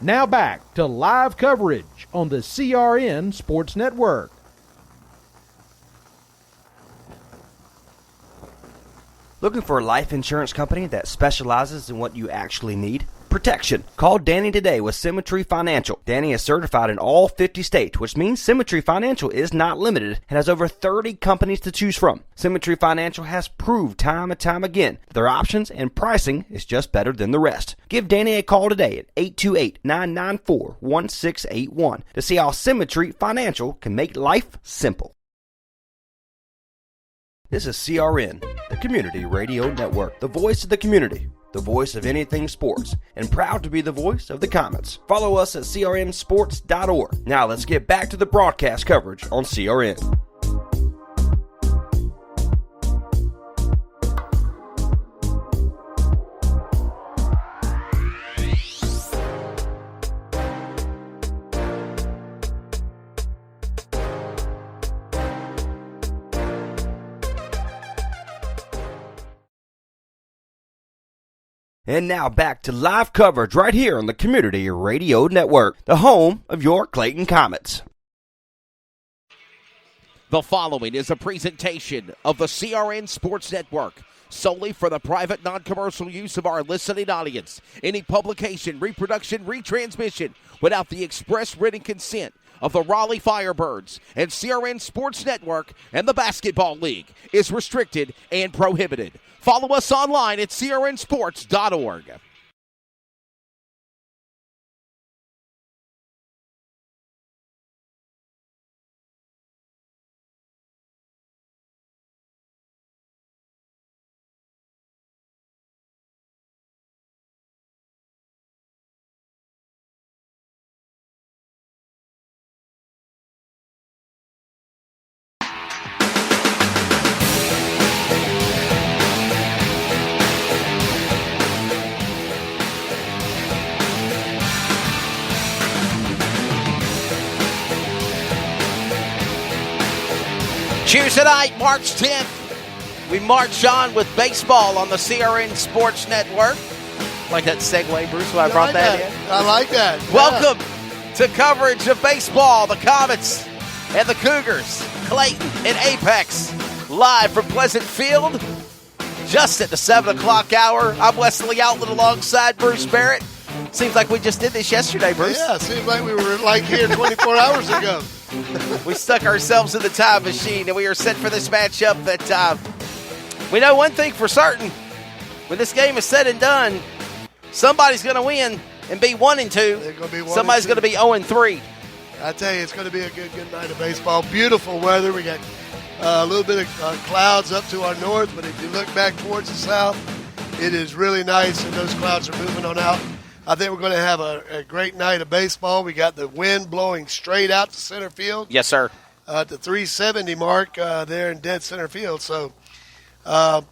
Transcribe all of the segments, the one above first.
Now back to live coverage on the CRN Sports Network. Looking for a life insurance company that specializes in what you actually need? Protection. Call Danny today with Symmetry Financial. Danny is certified in all 50 states, which means Symmetry Financial is not limited and has over 30 companies to choose from. Symmetry Financial has proved time and time again that their options and pricing is just better than the rest. Give Danny a call today at 828-994-1681 to see how Symmetry Financial can make life simple. This is CRN, the Community Radio Network, the voice of the community, the voice of anything sports, and proud to be the voice of the Comets. Follow us at crnsports.org. Now let's get back to the broadcast coverage on CRN. And now back to live coverage right here on the Community Radio Network, the home of your Clayton Comets. The following is a presentation of the CRN Sports Network, solely for the private, non-commercial use of our listening audience. Any publication, reproduction, retransmission without the express written consent of the Raleigh Firebirds and CRN Sports Network and the Basketball League is restricted and prohibited. Follow us online at crnsports.org. Tuesday night, March 10th, we march on with baseball on the CRN Sports Network. Like that segue, Bruce, when I brought that in? I like that. Welcome to coverage of baseball, the Comets and the Cougars, Clayton and Apex, live from Pleasant Field, just at the 7 o'clock hour. I'm Wesley Outlet alongside Bruce Barrett. Seems like we just did this yesterday, Bruce. Yeah, seems like we were like here 24 hours ago. We stuck ourselves in the time machine, and we are set for this matchup that we know one thing for certain. When this game is said and done, somebody's going to win and be 1-2. Somebody's going to be 0-3. I tell you, it's going to be a good night of baseball. Beautiful weather. We got a little bit of clouds up to our north, but if you look back towards the south, it is really nice, and those clouds are moving on out. I think we're going to have a great night of baseball. We got the wind blowing straight out to center field. Yes, sir. At the 370 mark there in dead center field. So we're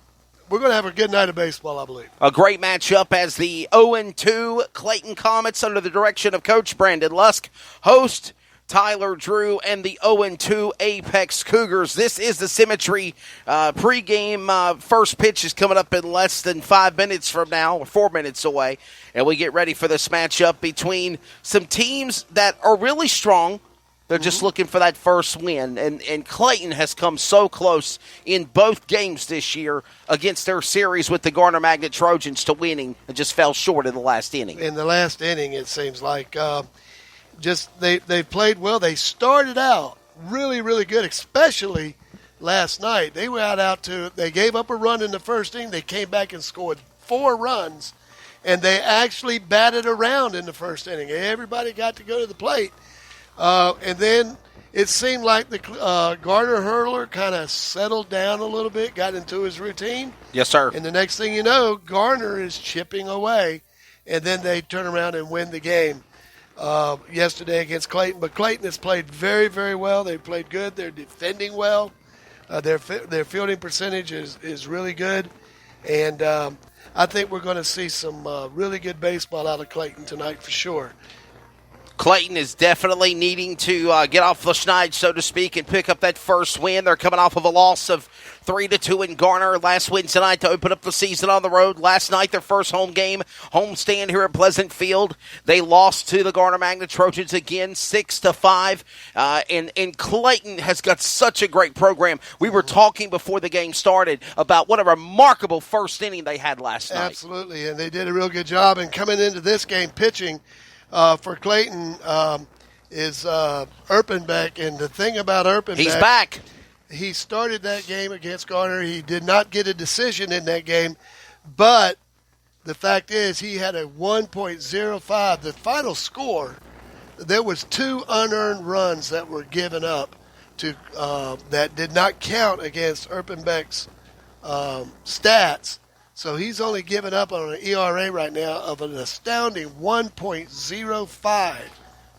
going to have a good night of baseball, I believe. A great matchup as the 0-2 Clayton Comets under the direction of Coach Brandon Lusk host Tyler Drew and the 0-2 Apex Cougars. This is the Symmetry pregame. First pitch is coming up in less than 5 minutes from now, or 4 minutes away. And we get ready for this matchup between some teams that are really strong. They're just looking for that first win. And Clayton has come so close in both games this year against their series with the Garner Magnet Trojans to winning and just fell short in the last inning. In the last inning, it seems like they played well. They started out really, really good, especially last night. They were they gave up a run in the first inning. They came back and scored 4 runs, and they actually batted around in the first inning. Everybody got to go to the plate. And then it seemed like the Garner hurler kind of settled down a little bit, got into his routine. Yes, sir. And the next thing you know, Garner is chipping away, and then they turn around and win the game yesterday against Clayton. But Clayton has played very, very well. They played good. They're defending well. Their fielding percentage is really good. And I think we're going to see some really good baseball out of Clayton tonight for sure. Clayton is definitely needing to get off the schneid, so to speak, and pick up that first win. They're coming off of a loss of 3-2 in Garner last Wednesday night to open up the season on the road. Last night, their first home game, homestand here at Pleasant Field. They lost to the Garner Magna Trojans again, 6-5. And Clayton has got such a great program. We were talking before the game started about what a remarkable first inning they had last night. Absolutely, and they did a real good job. And coming into this game, pitching for Clayton is Erpenbeck. And the thing about Erpenbeck, he's back. He started that game against Garner. He did not get a decision in that game, but the fact is he had a 1.05. The final score, there was 2 unearned runs that were given up to that did not count against Erpenbeck's stats. So he's only given up on an ERA right now of an astounding 1.05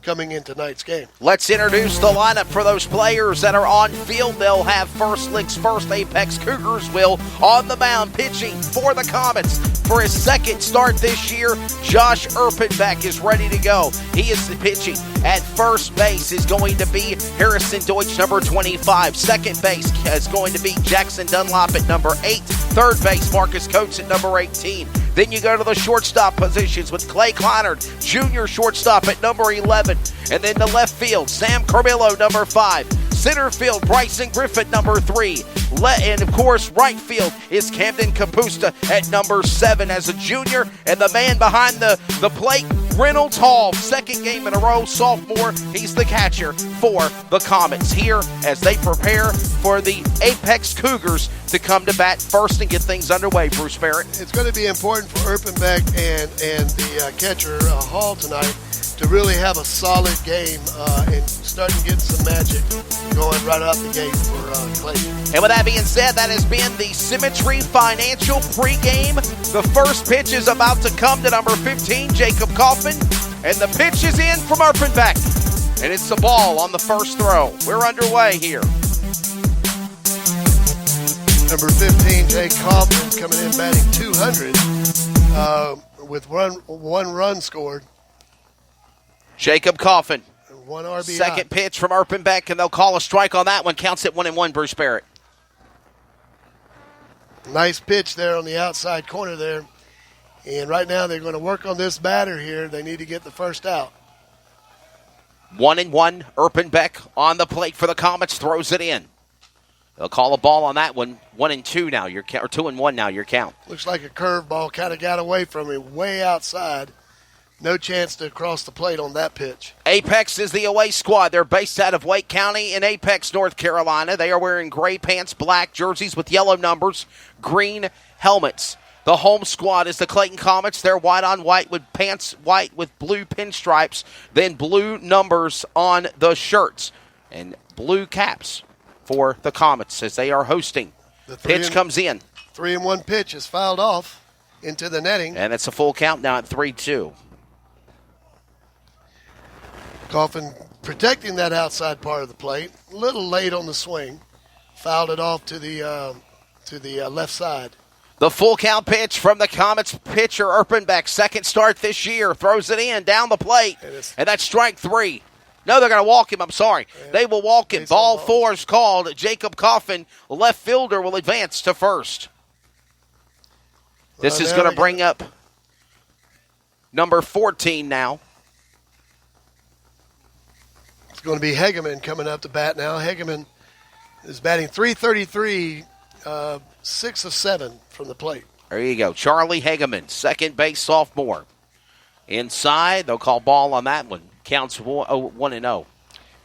coming in tonight's game. Let's introduce the lineup for those players that are on field. They'll have first licks first. Apex Cougars will on the mound pitching for the Comets. For his second start this year, Josh Erpenbeck is ready to go. He is the pitching. At first base is going to be Harrison Deutsch, number 25. Second base is going to be Jackson Dunlop at number 8. Third base, Marcus Coates at number 18. Then you go to the shortstop positions with Clay Kleinert, junior shortstop at number 11. And then the left field, Sam Carmillo, number 5. Center field, Bryson Griffith, number 3. And, of course, right field is Camden Capusta at number 7 as a junior. And the man behind the plate, Reynolds Hall, second game in a row, sophomore. He's the catcher for the Comets here as they prepare for the Apex Cougars to come to bat first and get things underway, Bruce Barrett. It's going to be important for Erpenbeck and the catcher Hall tonight to really have a solid game and starting to get some magic going right out the gate for Clayton. And with that being said, that has been the Symmetry Financial pregame. The first pitch is about to come to number 15, Jacob Kaufman. And the pitch is in from Erpenbeck. And it's the ball on the first throw. We're underway here. Number 15, Jay Kaufman, coming in batting 200 with one run scored. Jacob Kaufman. 1 RBI. Second pitch from Erpenbeck, and they'll call a strike on that one. Counts it 1-1, Bruce Barrett. Nice pitch there on the outside corner there. And right now they're going to work on this batter here. They need to get the first out. 1-1, Erpenbeck on the plate for the Comets, throws it in. They'll call a ball on that one. 1-2 now, or 2-1 now, your count. Looks like a curveball kind of got away from him, way outside. No chance to cross the plate on that pitch. Apex is the away squad. They're based out of Wake County in Apex, North Carolina. They are wearing gray pants, black jerseys with yellow numbers, green helmets. The home squad is the Clayton Comets. They're white on white with pants white with blue pinstripes, then blue numbers on the shirts, and blue caps for the Comets as they are hosting. The pitch comes in. 3-1 pitch is fouled off into the netting. And it's a full count now at 3-2. Coffin protecting that outside part of the plate. A little late on the swing. Fouled it off to the left side. The full count pitch from the Comets pitcher, Erpenbeck. Second start this year. Throws it in down the plate. And that's strike 3. No, they're going to walk him. I'm sorry. Yeah. They will walk him. Ball 4 is called. Jacob Coffin, left fielder, will advance to first. This is going to bring up number 14 now. It's going to be Hegeman coming up to bat now. Hegeman is batting .333, 6 of 7 from the plate. There you go. Charlie Hegeman, second base sophomore. Inside, they'll call ball on that one. Counts 1-0.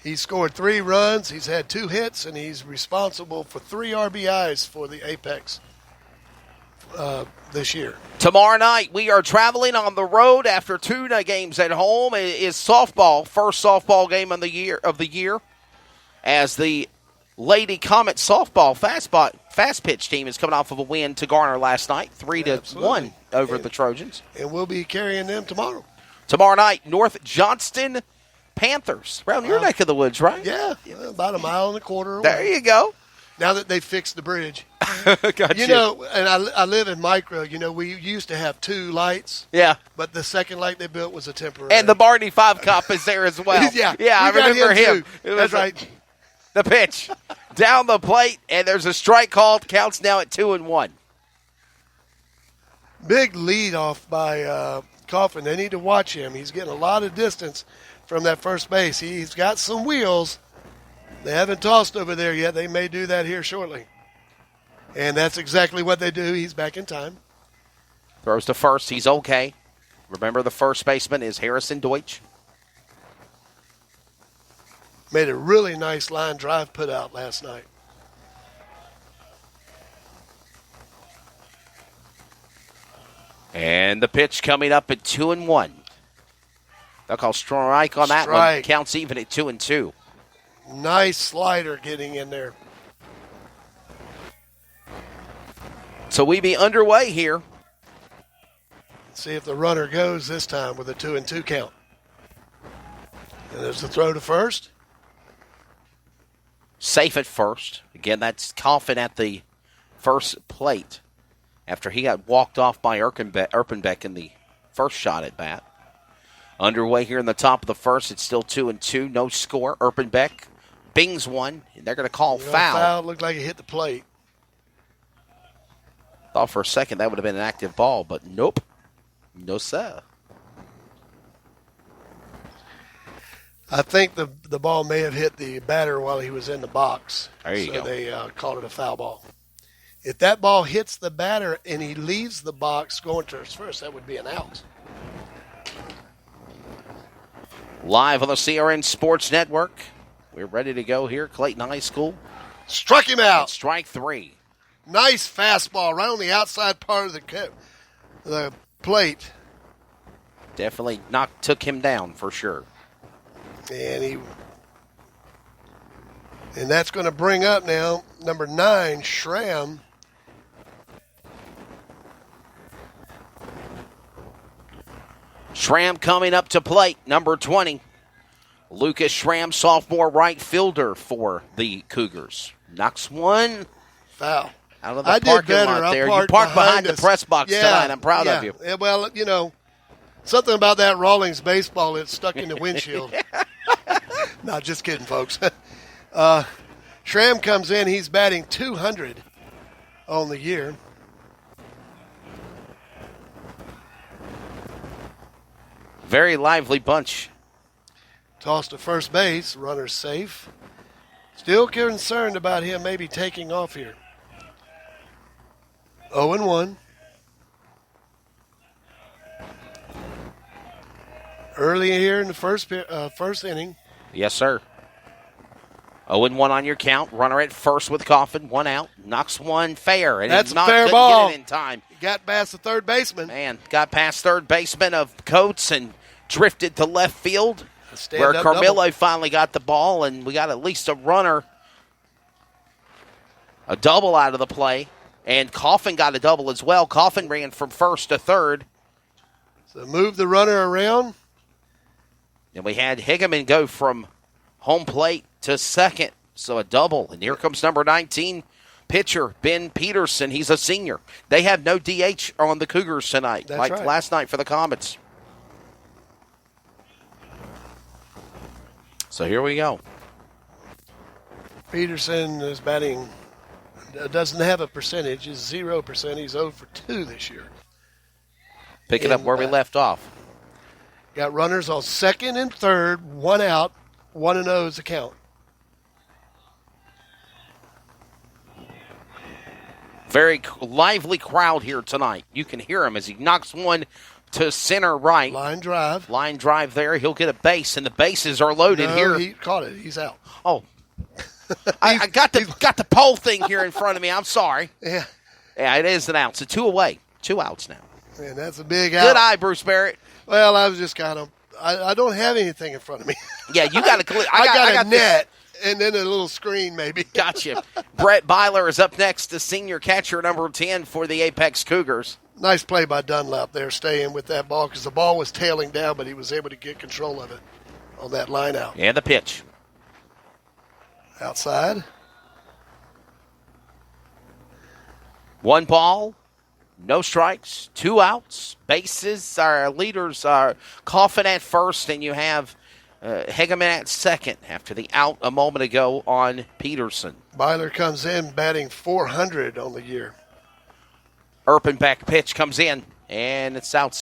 He's scored 3 runs. He's had 2 hits, and he's responsible for 3 RBIs for the Apex this year. Tomorrow night, we are traveling on the road after 2 games at home. It is softball, first softball game of the year, as the Lady Comet softball fast pitch team is coming off of a win to Garner last night, 3-1 over the Trojans. And we'll be carrying them tomorrow. Tomorrow night, North Johnston Panthers. Around your neck of the woods, right? Yeah, about 1.25 miles away. There you go. Now that they fixed the bridge. Gotcha. You know, and I live in Micro. You know, we used to have 2 lights. Yeah. But the second light they built was a temporary. And the Barney 5 Cop is there as well. Yeah, I we got remember him. too. That's right. The pitch down the plate, and there's a strike called. Counts now at 2-1. Big lead off by Coffin. They need to watch him. He's getting a lot of distance from that first base. He's got some wheels. They haven't tossed over there yet. They may do that here shortly. And that's exactly what they do. He's back in time. Throws to first. He's okay. Remember, the first baseman is Harrison Deutsch. Made a really nice line drive put out last night. And the pitch coming up at 2-1. They'll call strike on that one. Counts even at 2-2. Nice slider getting in there. So we be underway here. See if the runner goes this time with a 2-2 count. And there's the throw to first. Safe at first. Again, that's Coffin at the first plate after he got walked off by Erpenbeck in the first shot at bat. Underway here in the top of the first. It's still 2-2. No score. Erpenbeck bings one. And they're going to call foul. Foul looked like it hit the plate. Thought for a second that would have been an active ball, but nope. No, sir. I think the ball may have hit the batter while he was in the box. There you go. So they called it a foul ball. If that ball hits the batter and he leaves the box going to his first, that would be an out. Live on the CRN Sports Network. We're ready to go here. Clayton High School. Struck him out. Strike 3. Nice fastball right on the outside part of the plate. Definitely took him down for sure. And that's going to bring up now number 9, Schramm. Schramm coming up to plate, number 20. Lucas Schramm, sophomore right fielder for the Cougars. Knocks one Foul. out of the parking lot there. You parked behind the press box tonight. I'm proud of you. Yeah, well, you know, something about that Rawlings baseball, it's stuck in the windshield. No, just kidding, folks. Schramm comes in. He's batting 200 on the year. Very lively bunch. Toss to first base. Runner's safe. Still concerned about him maybe taking off here. 0-1. Early here in the first inning. Yes, sir. 0-1 on your count. Runner at first with Coffin. 1 out. Knocks one fair. And that's a fair ball. Get it in time. Got past the third baseman. Man, got past third baseman of Coates and drifted to left field where Carmillo finally got the ball, and we got at least a runner, a double out of the play. And Coffin got a double as well. Coffin ran from first to third. So move the runner around. And we had Higaman go from home plate to second. So a double. And here comes number 19, pitcher Ben Peterson. He's a senior. They have no DH on the Cougars tonight, That's right. Last night for the Comets. So here we go. Peterson is batting, doesn't have a percentage, is 0%. He's 0 for 2 this year. Picking up where we left off. Got runners on second and third, 1 out, 1-0 is the count. Very lively crowd here tonight. You can hear him as he knocks one to center right. Line drive there. He'll get a base, and the bases are loaded here. He caught it. He's out. Oh. I got the pole thing here in front of me. I'm sorry. Yeah. Yeah, it is an out. So 2 away. 2 outs now. Man, that's a big out. Good eye, Bruce Barrett. Well, I was just kind of I don't have anything in front of me. Yeah, you got to I got a net and then a little screen maybe. Gotcha. Brett Byler is up next, the senior catcher number 10 for the Apex Cougars. Nice play by Dunlap there, staying with that ball because the ball was tailing down, but he was able to get control of it on that line out. And the pitch. Outside. 1 ball, no strikes, 2 outs, bases. Our leaders are Coffin at first, and you have Hegeman at second after the out a moment ago on Peterson. Byler comes in batting .400 on the year. Erpenbeck pitch comes in, and it's outside.